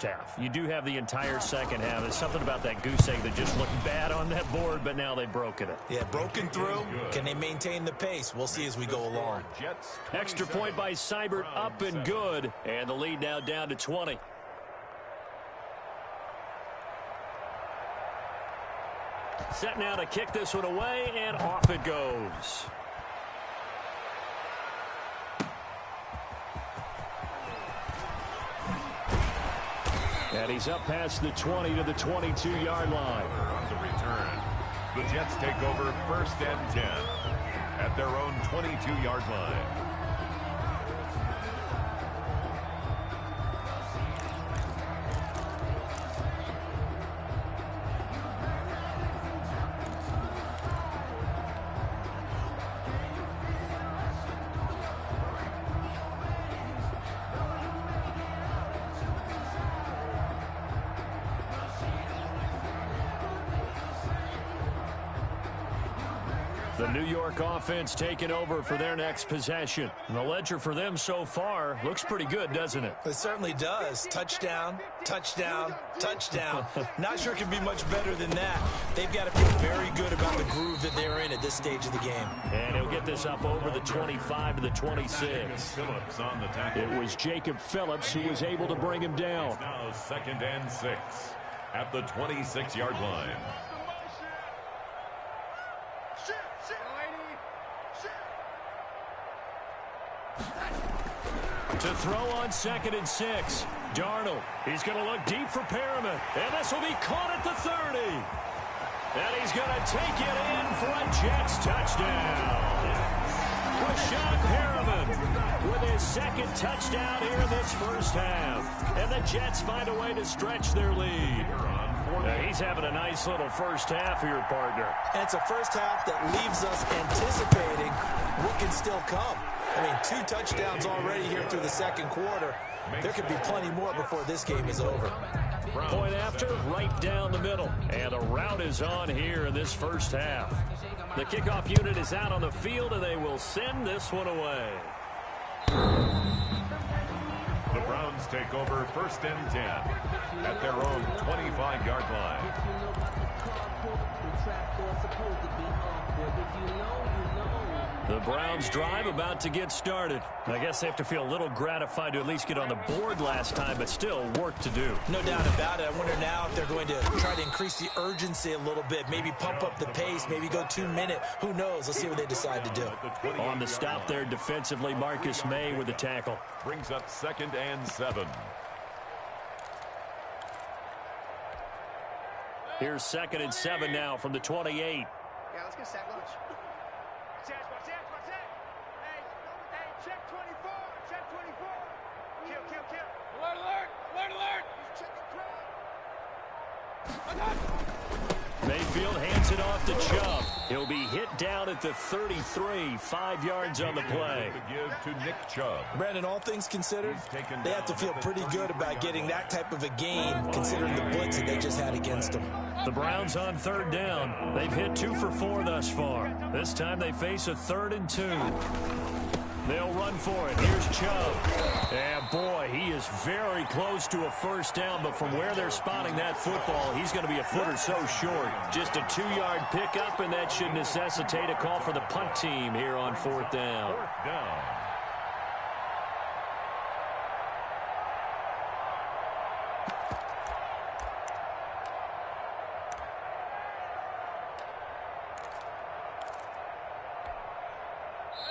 half. You do have the entire second half. There's something about that goose egg that just looked bad on that board, but now they've broken it. Yeah, broken through. Can they maintain the pace? We'll see as we go along. Extra point by Seibert, up and good. And the lead now down to 20. Set now to kick this one away, and off it goes. And he's up past the 20 to the 22-yard line. On the return, the Jets take over 1st and 10 at their own 22-yard line. The New York offense taking over for their next possession. And the ledger for them so far looks pretty good, doesn't it? It certainly does. Touchdown, touchdown, touchdown. Not sure it can be much better than that. They've got to feel very good about the groove that they're in at this stage of the game. And he'll get this up over the 25 to the 26. On the tackle. It was Jacob Phillips who was able to bring him down. It's now 2nd and 6 at the 26-yard line. To throw on 2nd and 6. Darnold. He's going to look deep for Perriman. And this will be caught at the 30. And he's going to take it in for a Jets touchdown. Rashad Perriman with his 2nd touchdown here in this first half. And the Jets find a way to stretch their lead. He's having a nice little first half here, partner. And it's a first half that leaves us anticipating what can still come. I mean, 2 touchdowns already here through the second quarter. There could be plenty more before this game is over. Point after, right down the middle. And a rout is on here in this first half. The kickoff unit is out on the field, and they will send this one away. The Browns take over 1st and 10 at their own 25-yard line. The Browns drive about to get started. I guess they have to feel a little gratified to at least get on the board last time, but still work to do. No doubt about it. I wonder now if they're going to try to increase the urgency a little bit, maybe pump up the pace, maybe go 2-minute. Who knows? Let's see what they decide to do. On the stop there defensively, Marcus May with the tackle. Brings up 2nd and 7. Here's 2nd and 7 now from the 28. Yeah, let's get sack lunch. Watch that. Hey, check 24. Check 24. Kill. Alert. Mayfield hands it off to Chubb. He'll be hit down at the 33, 5 yards on the play. To give to Nick Chubb. Brandon, all things considered, they have to feel pretty good about getting that type of a gain, considering the blitz that they just had against them. The Browns on 3rd down. They've hit 2 for 4 thus far. This time they face a 3rd and 2. They'll run for it. Here's Chubb. And boy, he is very close to a first down, but from where they're spotting that football, he's going to be a foot or so short. Just a 2-yard pickup, and that should necessitate a call for the punt team here on 4th down. 4th down.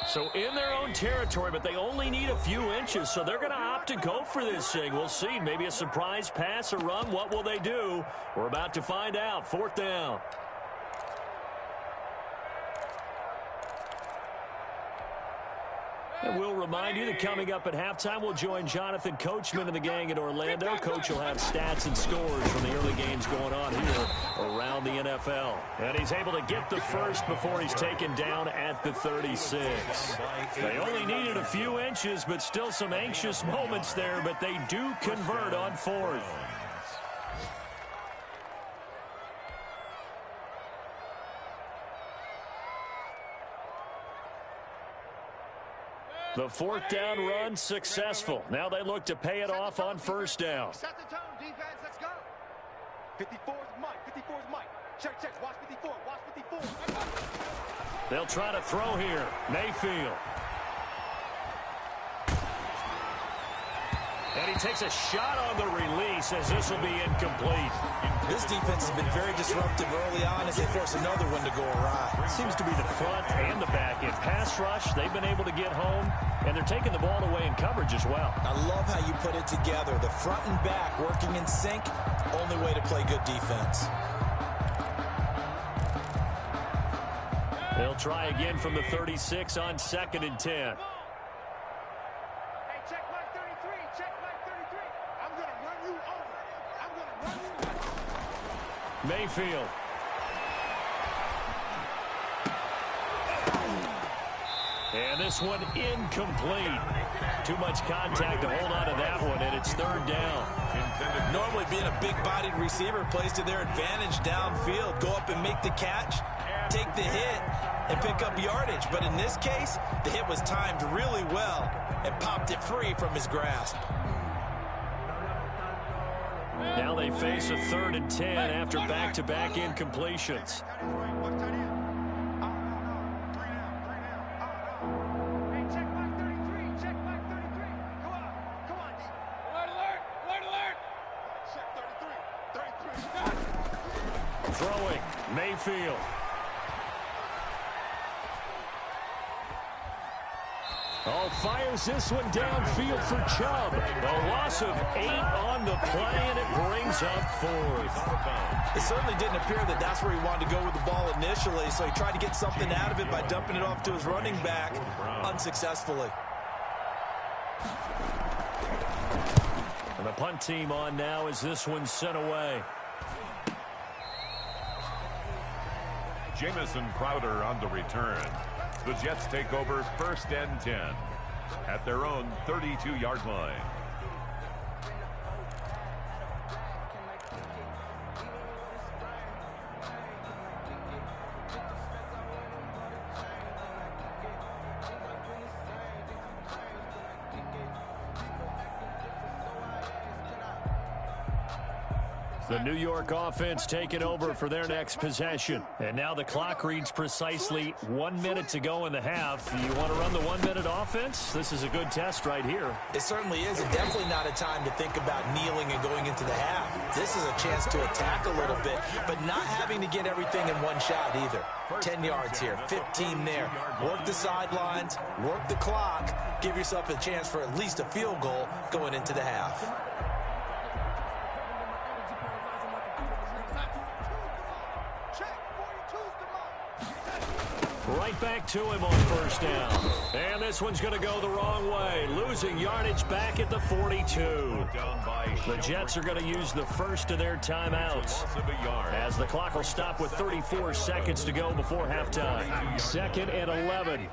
So in their own territory, but they only need a few inches, so they're going to opt to go for this thing. We'll see. Maybe a surprise pass, a run. What will they do? We're about to find out. 4th down. And we'll remind you that coming up at halftime, we'll join Jonathan Coachman and the gang in Orlando. Coach will have stats and scores from the early games going on here around the NFL. And he's able to get the first before he's taken down at the 36. They only needed a few inches, but still some anxious moments there, but they do convert on 4th. The fourth down run successful. Now they look to pay it off on first down. Set the tone, defense. Let's go. 54 is Mike. 54 is Mike. Check, check. Watch 54. Watch 54. They'll try to throw here. Mayfield. And he takes a shot on the release as this will be incomplete. This defense has been very disruptive early on as they force another one to go awry. It seems to be the front and the back end. Pass rush, they've been able to get home, and they're taking the ball away in coverage as well. I love how you put it together. The front and back working in sync, only way to play good defense. They'll try again from the 36 on 2nd and 10. Mayfield. And this one incomplete. Too much contact to hold on to that one, and it's 3rd down. Normally being a big-bodied receiver plays to their advantage downfield. Go up and make the catch, take the hit, and pick up yardage. But in this case, the hit was timed really well and popped it free from his grasp. Now they face a 3rd and 10 after back-to-back incompletions. Throwing, Mayfield. Oh, fires this one downfield for Chubb. A loss of 8 on the play, and it brings up 4th. It certainly didn't appear that that's where he wanted to go with the ball initially, so he tried to get something out of it by dumping it off to his running back unsuccessfully. And the punt team on now as this one's sent away. Jamison Crowder on the return. The Jets take over 1st and 10 at their own 32-yard line. The New York offense taking over for their next possession. And now the clock reads precisely 1 minute to go in the half. You want to run the 1 minute offense? This is a good test right here. It certainly is, and definitely not a time to think about kneeling and going into the half. This is a chance to attack a little bit, but not having to get everything in one shot either. 10 yards here, 15 there. Work the sidelines, work the clock, give yourself a chance for at least a field goal going into the half. Right back to him on first down. And this one's going to go the wrong way. Losing yardage back at the 42. The Jets are going to use the first of their timeouts as the clock will stop with 34 seconds to go before halftime. 2nd and 11.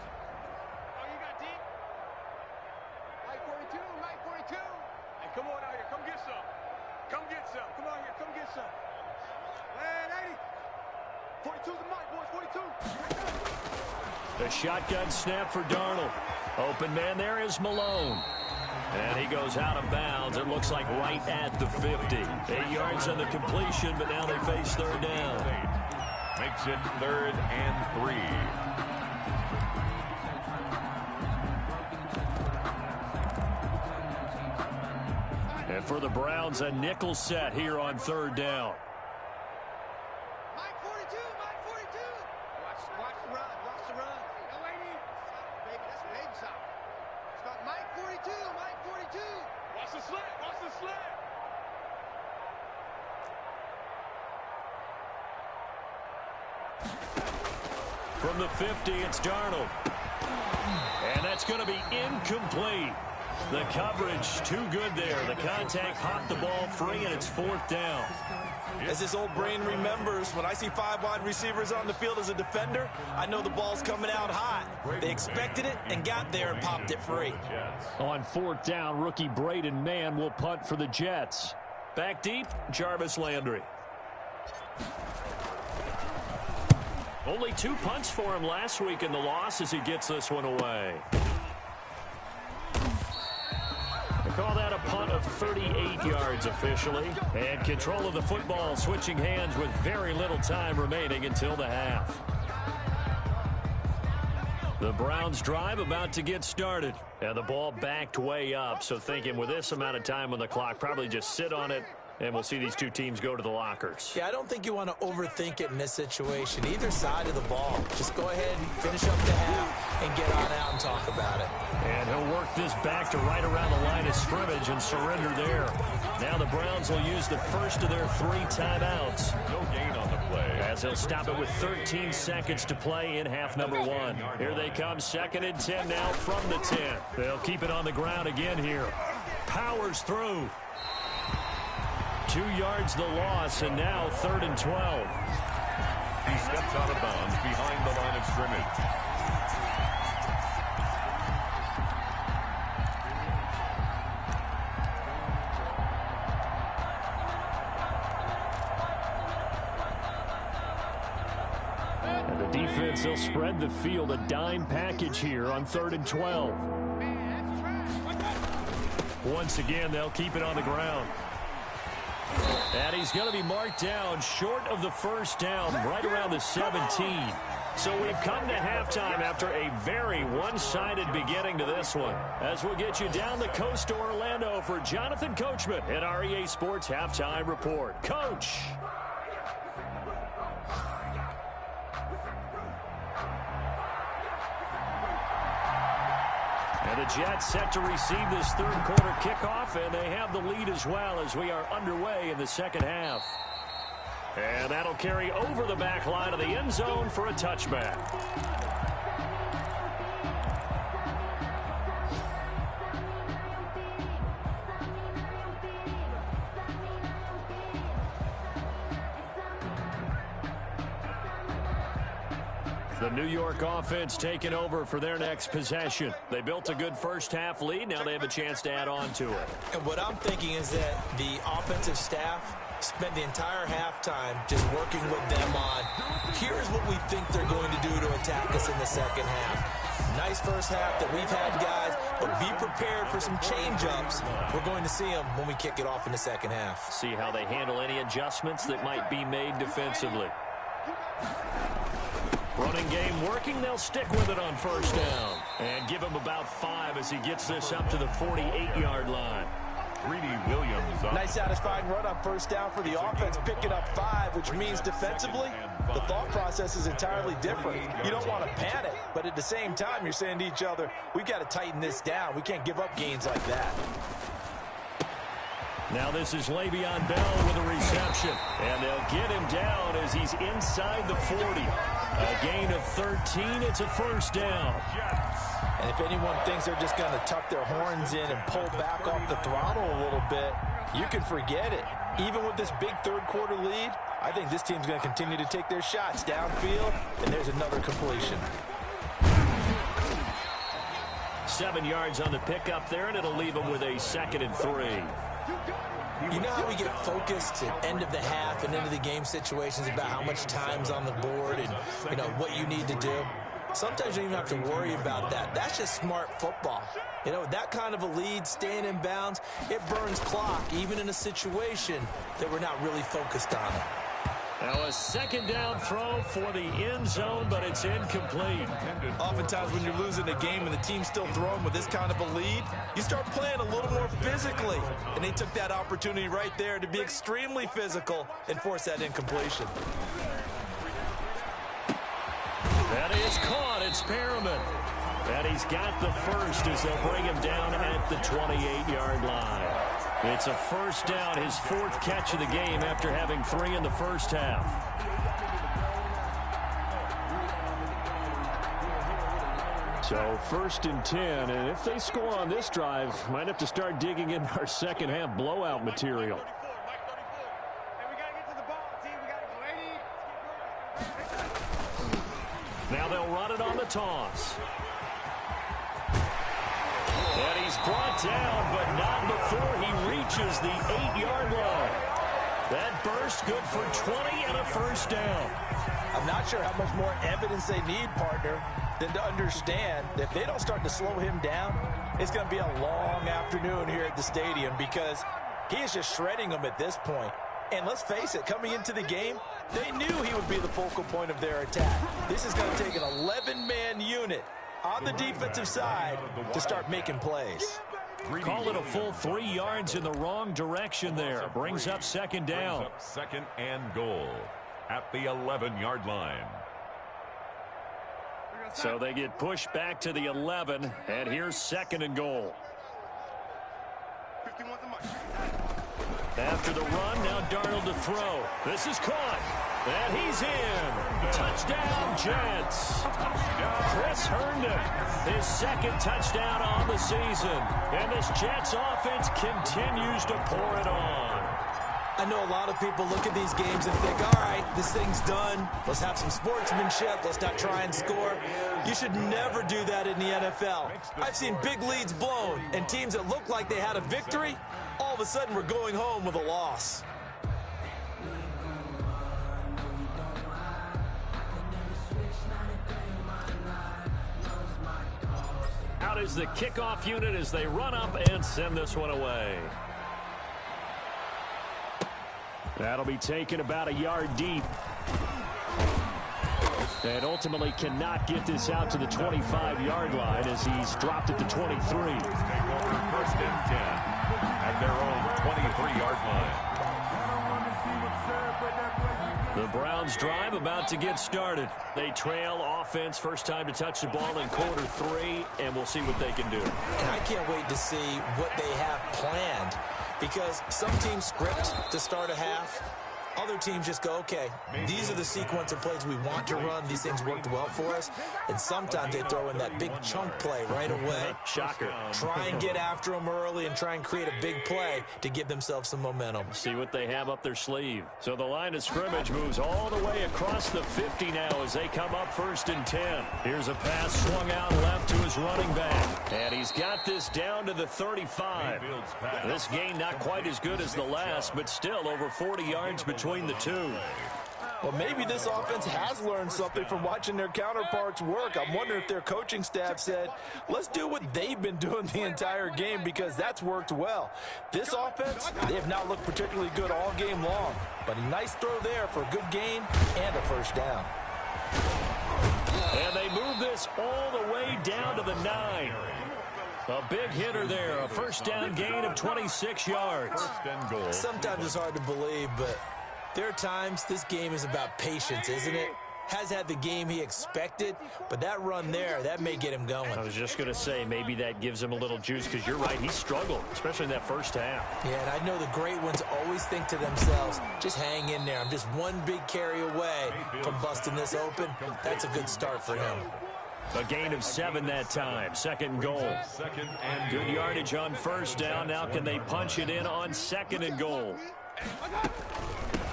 Come on out here. Come get some. Come get some. Come on here. Come get some. Hey, 80. 42's the mic, boys. 42. The shotgun snap for Darnold. Open man there is Malone. And he goes out of bounds. It looks like right at the 50. 8 yards on the completion, but now they face 3rd down. Makes it 3rd and 3. And for the Browns, a nickel set here on 3rd down. Mike 42, Mike 42. Watch the run, watch the run. No, baby, that's baby shot. It's got Mike 42, Mike 42. Watch the slant, watch the slant. From the 50, it's Darnold. And that's going to be incomplete. The coverage too good there. The contact popped the ball free, and it's 4th down. As this old brain remembers, when I see 5 wide receivers on the field as a defender, I know the ball's coming out hot. They expected it and got there and popped it free. On 4th down, rookie Braden Mann will punt for the Jets. Back deep, Jarvis Landry. Only 2 punts for him last week in the loss as he gets this one away. call that a punt of 38 yards officially. And control of the football switching hands with very little time remaining until the half. The Browns drive about to get started. And the ball backed way up. So thinking with this amount of time on the clock, probably just sit on it. And we'll see these two teams go to the lockers. Yeah, I don't think you want to overthink it in this situation. Either side of the ball. Just go ahead and finish up the half and get on out and talk about it. And he'll work this back to right around the line of scrimmage and surrender there. Now the Browns will use the first of their 3 timeouts. No gain on the play. As they'll stop it with 13 seconds to play in half number 1. Here they come, 2nd and 10 now from the 10. They'll keep it on the ground again here. Powers through. 2 yards the loss, and now 3rd and 12. He steps out of bounds behind the line of scrimmage. And the defense, they'll spread the field, a dime package here on 3rd and 12. Once again, they'll keep it on the ground. And he's going to be marked down short of the first down, right around the 17. So we've come to halftime after a very one-sided beginning to this one. As we'll get you down the coast to Orlando for Jonathan Coachman at our EA Sports Halftime Report. Coach! And the Jets set to receive this 3rd quarter kickoff, and they have the lead as well as we are underway in the 2nd half. And that'll carry over the back line of the end zone for a touchback. The New York offense taking over for their next possession. They built a good first half lead. Now they have a chance to add on to it. And what I'm thinking is that the offensive staff spent the entire halftime just working with them on, here's what we think they're going to do to attack us in the 2nd half. Nice first half that we've had, guys, but be prepared for some change-ups. We're going to see them when we kick it off in the 2nd half. See how they handle any adjustments that might be made defensively. Running game working. They'll stick with it on first down. And give him about 5 as he gets this up to the 48-yard line. Greedy Williams up. Nice satisfying run on first down for the offense, picking up 5, which means defensively, the thought process is entirely different. You don't want to panic, but at the same time, you're saying to each other, we've got to tighten this down. We can't give up gains like that. Now this is Le'Veon Bell with a reception. And they'll get him down as he's inside the 40. A gain of 13. It's a first down. And if anyone thinks they're just going to tuck their horns in and pull back off the throttle a little bit, you can forget it. Even with this big 3rd quarter lead, I think this team's going to continue to take their shots downfield, and there's another completion. 7 yards on the pickup there, and it'll leave them with a 2nd and 3. You know how we get focused at end of the half and end of the game situations about how much time's on the board and, you know, what you need to do? Sometimes you don't even have to worry about that. That's just smart football. You know, that kind of a lead, staying in bounds, it burns clock, even in a situation that we're not really focused on it. Now a 2nd down throw for the end zone, but it's incomplete. Oftentimes when you're losing a game and the team's still throwing with this kind of a lead, you start playing a little more physically. And they took that opportunity right there to be extremely physical and force that incompletion. That is caught. It's Perriman. And he's got the first as they'll bring him down at the 28-yard line. It's a first down, his 4th catch of the game after having 3 in the first half. So 1st and 10, and if they score on this drive, might have to start digging into our 2nd half blowout material. Now they'll run it on the toss. And he's brought down, but not before he reaches the 8-yard line. That burst good for 20 and a first down. I'm not sure how much more evidence they need, partner. than to understand that if they don't start to slow him down, it's going to be a long afternoon here at the stadium because he is just shredding them at this point. And let's face it, coming into the game, they knew he would be the focal point of their attack. This is going to take an 11-man unit on the defensive side to start making plays. Call it a full 3 yards in the wrong direction there. Brings up second down. Second and goal at the 11-yard line. So they get pushed back to the 11, and here's second and goal. After the run, now Darnold to throw. This is caught, and he's in. Touchdown, Jets. Chris Herndon, his second touchdown on the season. And this Jets offense continues to pour it on. I know a lot of people look at these games and think, all right, this thing's done. Let's have some sportsmanship. Let's not try and score. You should never do that in the NFL. I've seen big leads blown, and teams that look like they had a victory, all of a sudden we're going home with a loss. Out is the kickoff unit as they run up and send this one away. That'll be taken about a yard deep. And ultimately cannot get this out to the 25-yard line as he's dropped at the 23. Take over first and 10 at their own 23-yard line. The Browns drive about to get started. They trail offense, first time to touch the ball in quarter 3, and we'll see what they can do. And I can't wait to see what they have planned, because some teams script to start a half. Other teams just go, okay, these are the sequence of plays we want to run. These things worked well for us. And sometimes they throw in that big chunk play right away. Shocker. Try and get after them early and try and create a big play to give themselves some momentum. See what they have up their sleeve. So the line of scrimmage moves all the way across the 50 now as they come up first and 10. Here's a pass swung out left to his running back. And he's got this down to the 35. This gain not quite as good as the last, but still over 40 yards between the two. Well, maybe this offense has learned something from watching their counterparts work. I'm wondering if their coaching staff said, let's do what they've been doing the entire game, because that's worked well. This offense, they have not looked particularly good all game long, but a nice throw there for a good gain and a first down. And they move this all the way down to the 9. A big hitter there, a first down gain of 26 yards. Sometimes it's hard to believe, but there are times this game is about patience, isn't it? Has had the game he expected, but that run there, that may get him going. I was just going to say, maybe that gives him a little juice, because you're right, he struggled, especially in that first half. Yeah, and I know the great ones always think to themselves, just hang in there. I'm just one big carry away from busting this open. That's a good start for him. A gain of 7 that time. Second goal. Good yardage on first down. Now can they punch it in on second and goal?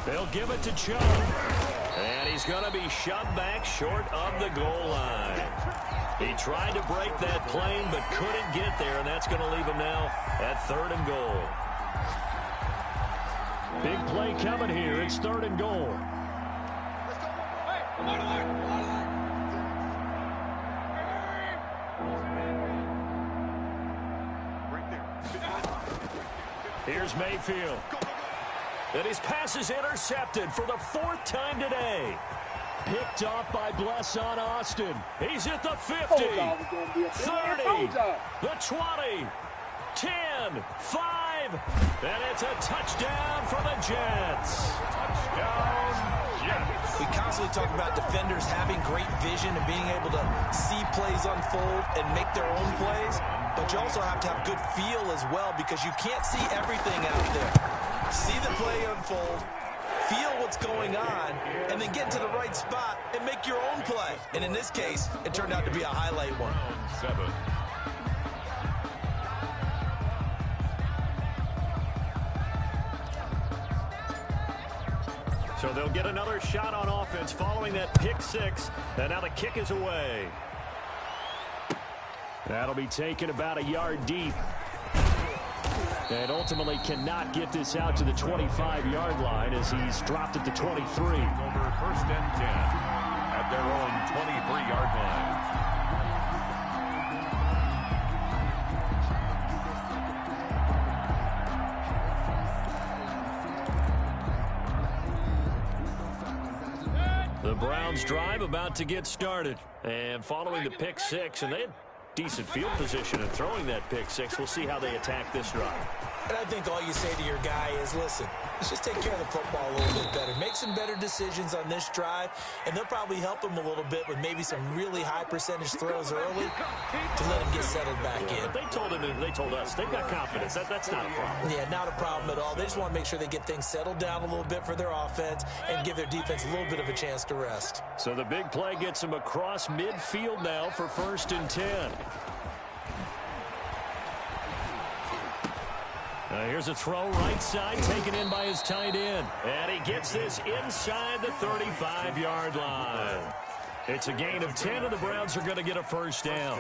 They'll give it to Chubb. And he's going to be shoved back short of the goal line. He tried to break that plane but couldn't get there, and that's going to leave him now at third and goal. Big play coming here. It's third and goal. Here's Mayfield. And his pass is intercepted for the 4th time today. Picked off by Blesson Austin. He's at the 50, 30, the 20, 10, 5, and it's a touchdown for the Jets. Touchdown, Jets. We constantly talk about defenders having great vision and being able to see plays unfold and make their own plays, but you also have to have good feel as well, because you can't see everything out there. See the play unfold, feel what's going on, and then get to the right spot and make your own play. And in this case, it turned out to be a highlight one. 7. So they'll get another shot on offense following that pick 6, and now the kick is away. That'll be taken about a yard deep. And ultimately cannot get this out to the 25-yard line as he's dropped at the 23. Over first and 10 at their own 23-yard line. The Browns drive about to get started. And following the pick six, and they had decent field position and throwing that pick six. We'll see how they attack this drive. And I think all you say to your guy is, listen, let's just take care of the football a little bit better. Make some better decisions on this drive, and they'll probably help him a little bit with maybe some really high percentage throws early to let him get settled back in. But they told us they've got confidence. That's not a problem. Yeah, not a problem at all. They just want to make sure they get things settled down a little bit for their offense and give their defense a little bit of a chance to rest. So the big play gets him across midfield now for 1st and 10. Here's a throw right side, taken in by his tight end. And he gets this inside the 35-yard line. It's a gain of 10, and the Browns are going to get a first down.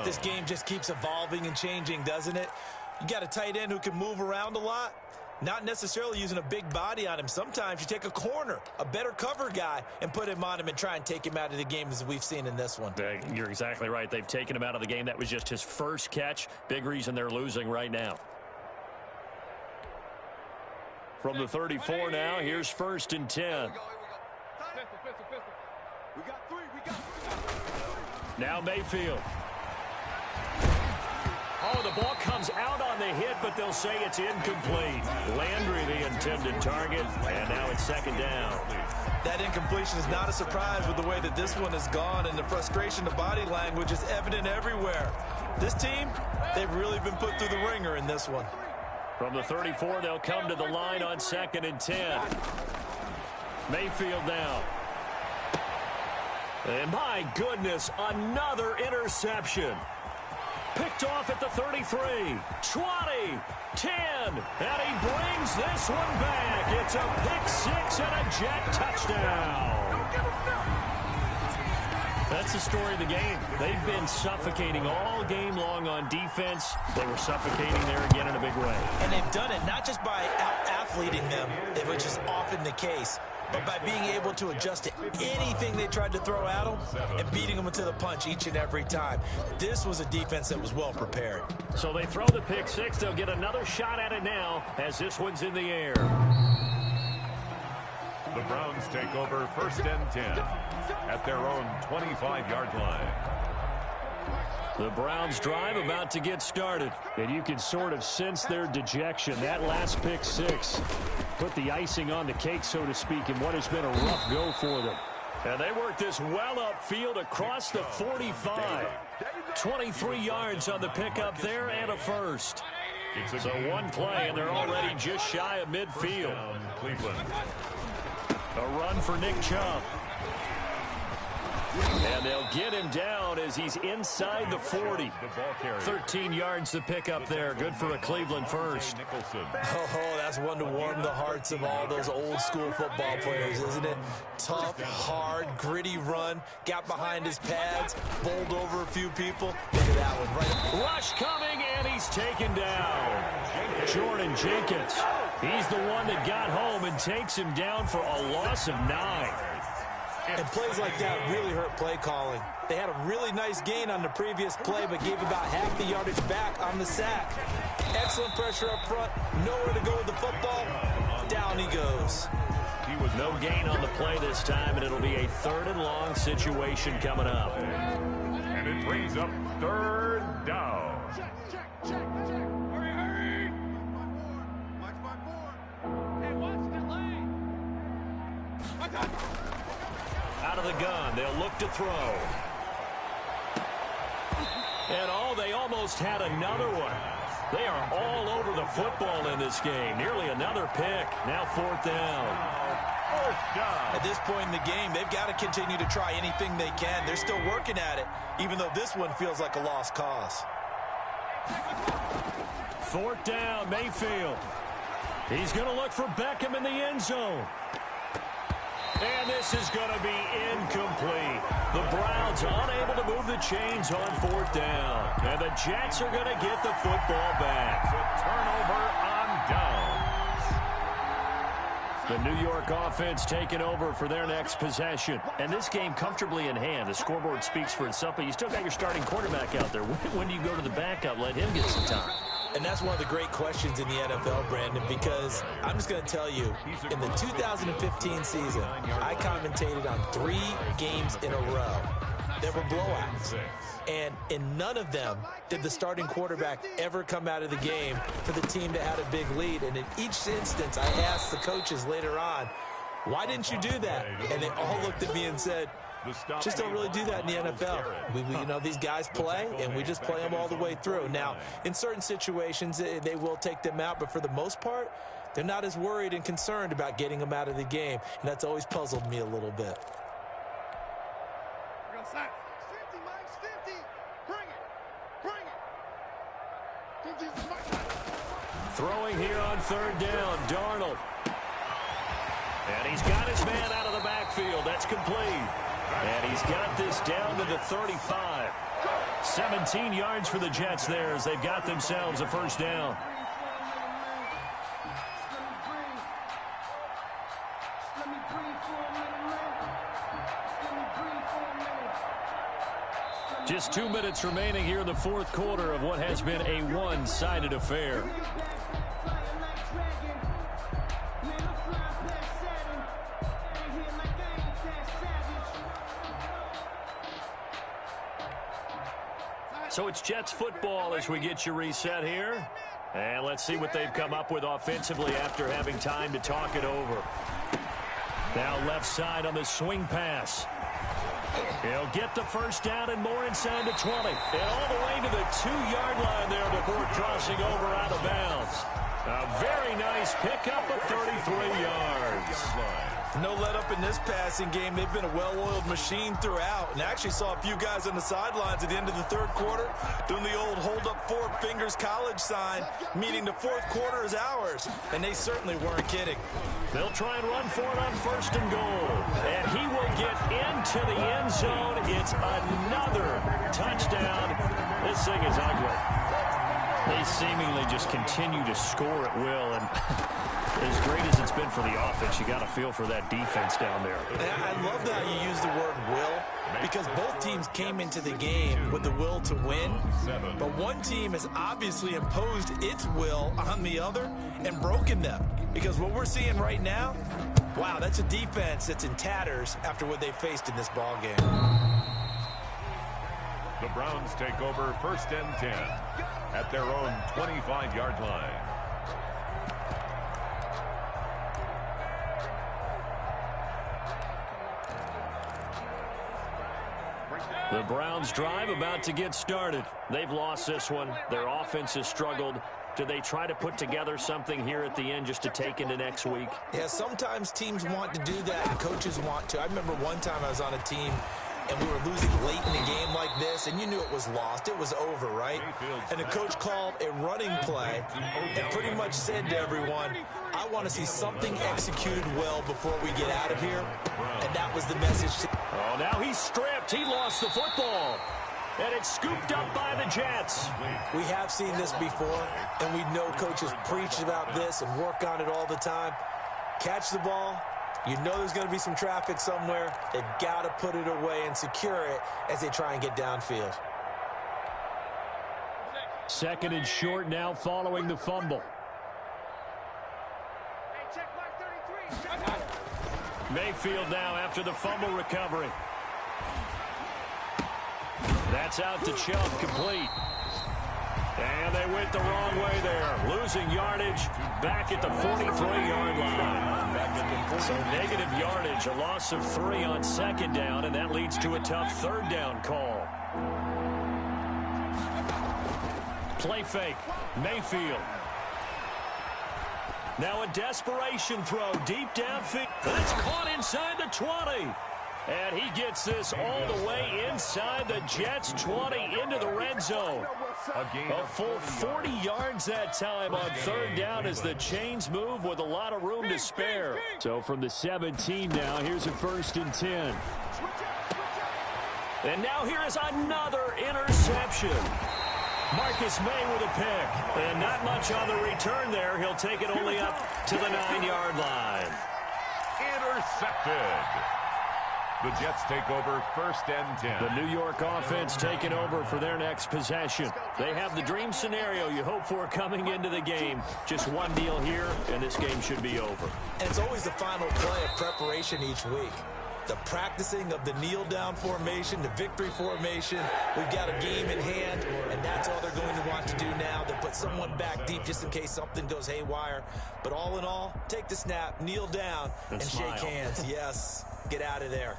This game just keeps evolving and changing, doesn't it? You got a tight end who can move around a lot, not necessarily using a big body on him. Sometimes you take a corner, a better cover guy, and put him on him and try and take him out of the game, as we've seen in this one. You're exactly right. They've taken him out of the game. That was just his first catch. Big reason they're losing right now. From the 34 now, here's 1st and 10. Now Mayfield. Oh, the ball comes out on the hit, but they'll say it's incomplete. Landry, the intended target, and now it's 2nd down. That incompletion is not a surprise with the way that this one has gone, and the frustration of body language is evident everywhere. This team, they've really been put through the ringer in this one. From the 34, they'll come to the line on 2nd and 10. Mayfield now. And my goodness, another interception. Picked off at the 33, 20, 10, and he brings this one back. It's a pick six and a Jet touchdown. That's the story of the game. They've been suffocating all game long on defense. They were suffocating there again in a big way. And they've done it not just by out-athleting them, which is often the case, but by being able to adjust to anything they tried to throw at them and beating them to the punch each and every time. This was a defense that was well prepared. So they throw the pick six. They'll get another shot at it now as this one's in the air. The Browns take over 1st and 10 at their own 25-yard line. The Browns drive about to get started, and you can sort of sense their dejection. That last pick six put the icing on the cake, so to speak, in what has been a rough go for them. And they work this well upfield across the 45. 23 yards on the pickup there and a first. So one play, and they're already just shy of midfield. Cleveland. A run for Nick Chubb. And they'll get him down as he's inside the 40. 13 yards to pick up there. Good for a Cleveland first. Oh, that's one to warm the hearts of all those old school football players, isn't it? Tough, hard, gritty run. Got behind his pads, bowled over a few people. Look at that one. Right. Rush coming, and he's taken down. Jordan Jenkins. He's the one that got home and takes him down for a loss of 9. And plays like that really hurt play calling. They had a really nice gain on the previous play, but gave about half the yardage back on the sack. Excellent pressure up front. Nowhere to go with the football. Down he goes. He was no gain on the play this time, and it'll be a 3rd and long situation coming up. And it brings up 3rd down. Check. Hurry, hurry. Watch my board. Hey, watch the lane. Watch out. Out of the gun, they'll look to throw. And they almost had another one. They are all over the football in this game. Nearly another pick. Now 4th down. At this point in the game, they've got to continue to try anything they can. They're still working at it, even though this one feels like a lost cause. 4th down, Mayfield. He's going to look for Beckham in the end zone. And this is going to be incomplete. The Browns unable to move the chains on 4th down. And the Jets are going to get the football back. Turnover on downs. The New York offense taking over for their next possession. And this game comfortably in hand. The scoreboard speaks for itself, but you still got your starting quarterback out there. When do you go to the backup? Let him get some time. And that's one of the great questions in the NFL, Brandon, because I'm just going to tell you, in the 2015 season, I commentated on 3 games in a row. There were blowouts. And in none of them did the starting quarterback ever come out of the game for the team that had a big lead. And in each instance, I asked the coaches later on, why didn't you do that? And they all looked at me and said, just don't really do that in the NFL. You know, these guys play, and we just play them all the way through. Now, in certain situations, they will take them out, but for the most part, they're not as worried and concerned about getting them out of the game, and that's always puzzled me a little bit. 50, Mike's 50. Bring it. Throwing here on 3rd down, Darnold. And he's got his man out of the backfield. That's complete. And he's got this down to the 35. 17 yards for the Jets there as they've got themselves a first down. Just 2 minutes remaining here in the 4th quarter of what has been a one-sided affair. So it's Jets football as we get you reset here. And let's see what they've come up with offensively after having time to talk it over. Now left side on the swing pass. He'll get the first down and more inside the 20. And all the way to the 2-yard line there before crossing over out of bounds. A very nice pickup of 33 yards. No let up in this passing game. They've been a well-oiled machine throughout. And I actually saw a few guys on the sidelines at the end of the 3rd quarter doing the old hold up 4 fingers college sign, meaning the 4th quarter is ours. And they certainly weren't kidding. They'll try and run for it on 1st and goal. And he will get into the end zone. It's another touchdown. This thing is ugly. They seemingly just continue to score at will. And as great as it's been for the offense, you got to feel for that defense down there. I love that you use the word will, because both teams came into the game with the will to win, but one team has obviously imposed its will on the other and broken them. Because what we're seeing right now, wow, that's a defense that's in tatters after what they faced in this ball game. The Browns take over 1st and 10 at their own 25-yard line. The Browns drive about to get started. They've lost this one. Their offense has struggled. Do they try to put together something here at the end just to take into next week? Yeah, sometimes teams want to do that and coaches want to. I remember one time I was on a team and we were losing late in a game like this, and you knew it was lost. It was over, right? And the coach called a running play and pretty much said to everyone, I want to see something executed well before we get out of here. And that was the message. Oh, now he's stripped. He lost the football. And it's scooped up by the Jets. We have seen this before, and we know coaches preach about this and work on it all the time. Catch the ball. You know there's going to be some traffic somewhere. They've got to put it away and secure it as they try and get downfield. 2nd and short now following the fumble. Mayfield now after the fumble recovery. That's out to Chubb, complete. And they went the wrong way there. Losing yardage back at the 43-yard line. So negative yardage, a loss of 3 on 2nd down, and that leads to a tough 3rd down call. Play fake, Mayfield. Now a desperation throw deep downfield. That's caught inside the 20. And he gets this all the way inside the Jets' 20 into the red zone. A full 40 yards that time on 3rd down as the chains move with a lot of room to spare. So from the 17 now, here's a 1st and 10. And now here is another interception. Marcus May with a pick. And not much on the return there. He'll take it only up to the 9-yard line. Intercepted. The Jets take over 1st and 10. The New York offense taking over for their next possession. They have the dream scenario you hope for coming into the game. Just one kneel here, and this game should be over. And it's always the final play of preparation each week. The practicing of the kneel-down formation, the victory formation. We've got a game in hand, and that's all they're going to want to do now. They'll put someone back deep just in case something goes haywire. But all in all, take the snap, kneel down, and shake hands. Yes, get out of there.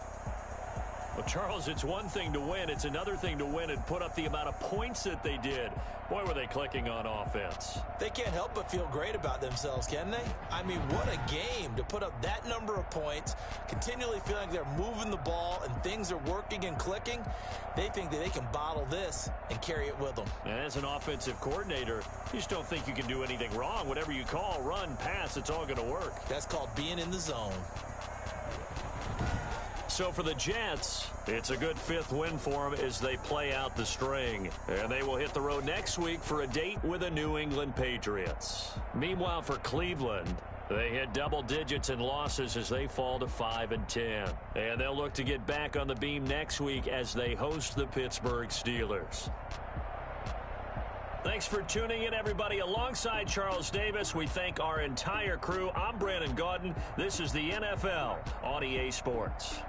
Well, Charles, it's one thing to win. It's another thing to win and put up the amount of points that they did. Boy, were they clicking on offense. They can't help but feel great about themselves, can they? I mean, what a game to put up that number of points, continually feeling like they're moving the ball and things are working and clicking. They think that they can bottle this and carry it with them. And as an offensive coordinator, you just don't think you can do anything wrong. Whatever you call, run, pass, it's all going to work. That's called being in the zone. So for the Jets, it's a good 5th win for them as they play out the string. And they will hit the road next week for a date with the New England Patriots. Meanwhile, for Cleveland, they hit double digits in losses as they fall to 5-10. And they'll look to get back on the beam next week as they host the Pittsburgh Steelers. Thanks for tuning in, everybody. Alongside Charles Davis, we thank our entire crew. I'm Brandon Gaudin. This is the NFL on EA Sports.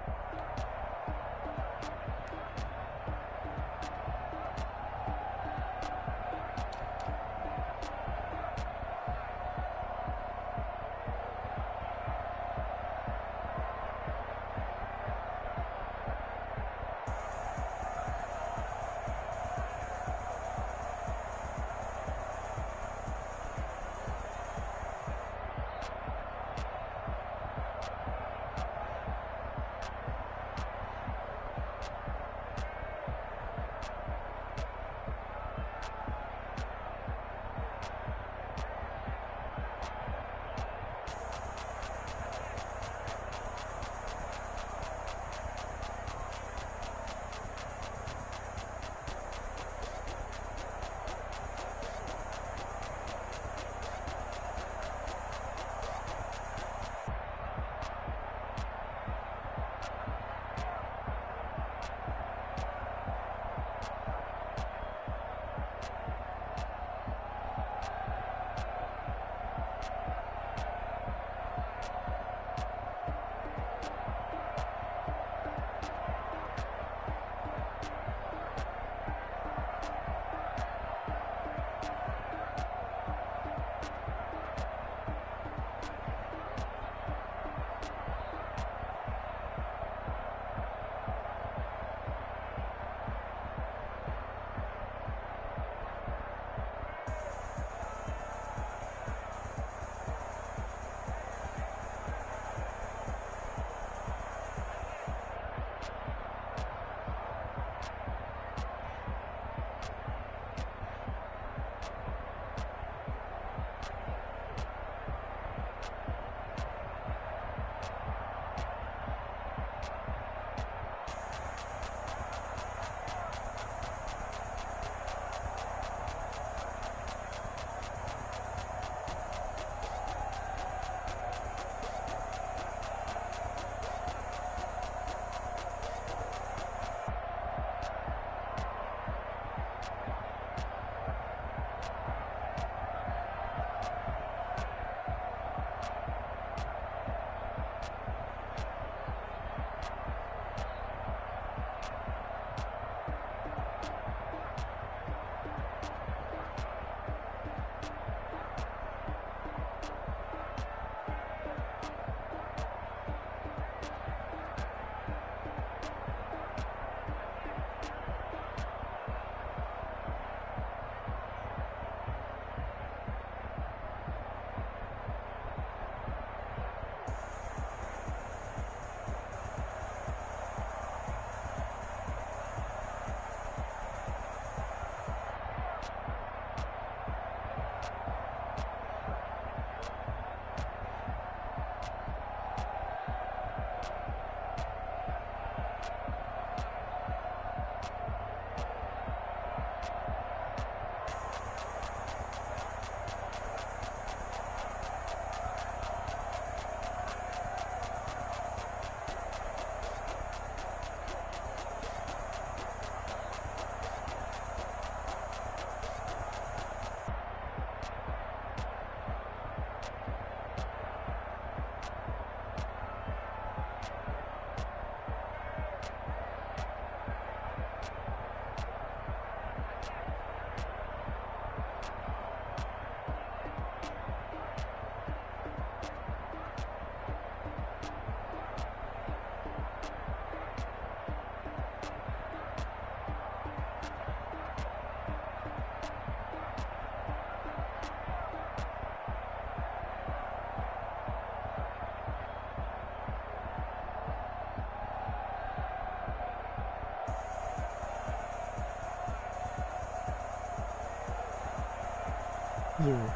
you.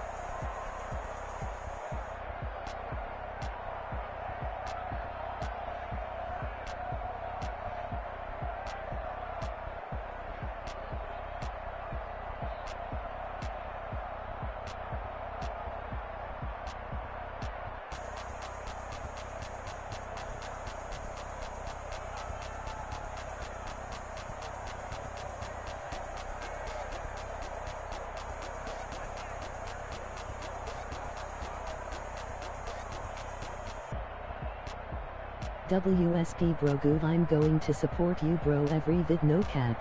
WSP bro good, I'm going to support you bro every vid no cap.